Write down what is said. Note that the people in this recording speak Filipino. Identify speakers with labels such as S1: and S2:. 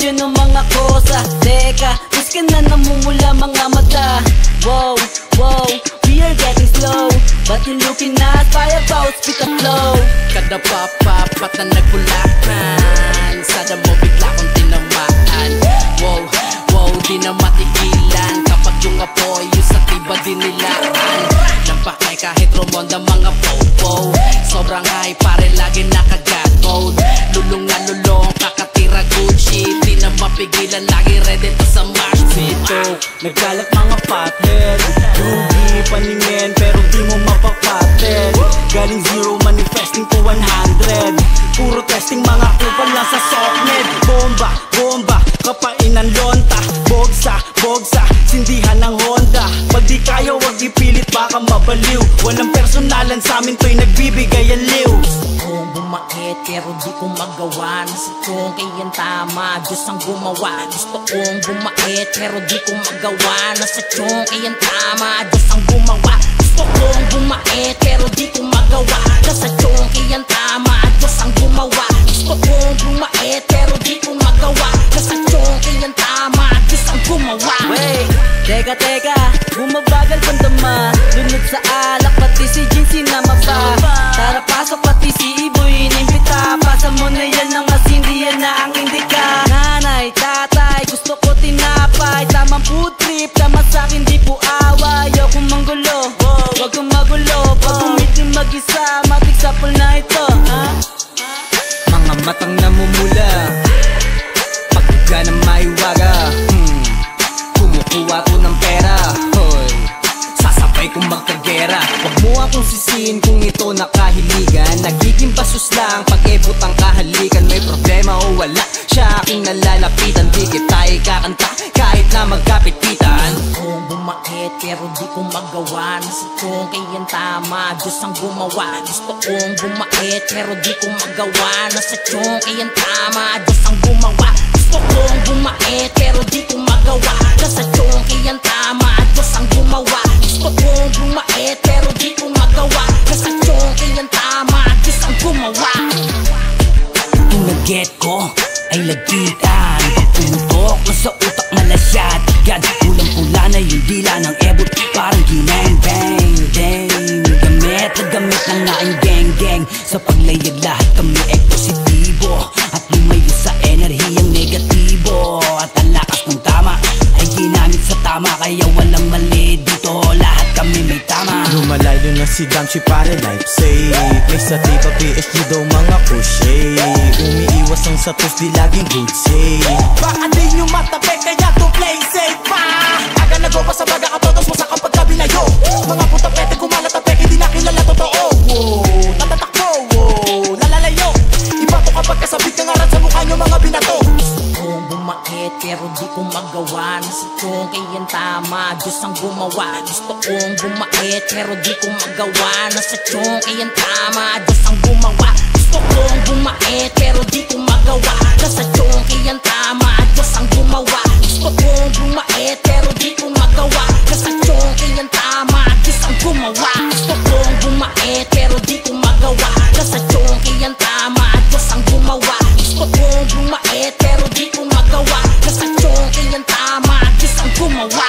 S1: yun ang mga kosa. Teka, mas ka na namumula mga mata. Wow, wow, we are getting slow, but you're looking at fire about speed of flow.
S2: Kada papa na nagbulakan, sada mo bigla kong tinamaan. Wow, wow, di na matigilan kapag yung apoy yung sa tiba dinilaan. Nampakay kahit rumonda mga popo, sobrang high pare lagi nakagat mode. Lulong na lulong kakatira Gucci, di na mapigilan lagi ready to sa march.
S3: Sito, nagkalat mga pothead, ruby paningin pero di mo mapapatid. Galing zero manifesting to 100, puro testing mga kupal lang sa softnet. Bomba, bomba, kapain ng lonta, bogsa, bogsa, sindihan ng Honda. Pag di kaya wag ipilit baka mabaliw, walang personalan sa amin to'y nagbibigay aliw.
S2: Kung bumait pero di ko magawa, nasa kong kayan tama, Diyos ang gumawa. Gusto kong bumait pero di ko magawa, nasa kong kayan tama, Diyos ang gumawa. Gusto kong bumait pero di ko magawa, nasa kong kayan tama, Diyos ang gumawa. Gusto kong bumait pero di ko magawa, nasa kong kayan tama, Diyos ang gumawa.
S1: Wait, teka, bumabagal pandama, lunod sa alak pati si Jin sinama pa. Tara pasok pati si Iboy inimbita, pasa mo na yan ang masindihan na ang indika. Nanay, tatay, gusto ko tinapay, tamang food trip, tama sa'kin di po away. Ayokong manggulo, wag kong magulo, pag umitim mag-isa, matiksapol na ito.
S3: Mga matang namumula, pagka na maiwaga, kumukuha ko ng pera, hoy, sasabay kong magkagera. Huwag mo akong sisihin kung ito nakahiligan, nagiging basos lang pag ebot ang kahalikan. May problema o wala, siya aking nalalapitan, di kita ikakanta kahit na magkapit-pitan.
S2: Kung bumait pero di ko magawa, nasa kong kayan tama, Diyos ang gumawa. Gusto kong bumait pero di ko magawa, nasa kong kayan tama, Diyos ang gumawa. Gusto kong bumait pero di ko magawa, nasa kong kayan tama, Diyos ang gumawa. Gusto kong bumait pero di ko magawa, nasa kong kayan tama, Diyos ang gumawa.
S3: Kung nag-get ko ay lagitan, pagputok na sa utak malasyat agad. Pulang-pula na yung dila ng ebot, parang ginang-bang, dang. Gamit na gamit ng aking gang-gang, sa paglayag lahat kami ay positibo, at lumayo sa enerhiyang negatibo. At ang lakas ng tama ay ginamit sa tama, kaya walang mali dito, lahat kami may tama.
S4: Lumalayo na si Damchi pare life safe, may sa tiba PSG daw mga pushe. Umiiwas ang satos di laging good say,
S3: Baka di nyo matabi kaya to play safe pa. Aga nag-opa sa baga katotos mo sa kapag kabinayo. Mga puta pete kumalat ang peke di nakilala totoo. Natatakbo, lalalayo. Iba to kapag kasabit ng arat sa mukha nyo mga binato.
S2: Kung bumait pero di ko magawa, nasa kong kayan tama, Diyos ang gumawa. Gusto kong bumait pero di ko magawa, nasa kong kayan tama, Diyos ang gumawa. Gusto kong bumait pero di ko magawa, nasa kong kayan tama, Diyos ang gumawa. Gusto kong bumait pero di ko magawa, nasa kong kayan tama, Diyos ang gumawa. Gusto kong bumait pero di ko magawa, nasa kong kayan tama, Diyos ang gumawa. Gusto kong bumait pero di ko magawa, nasa kong kayan tama, Diyos ang gumawa.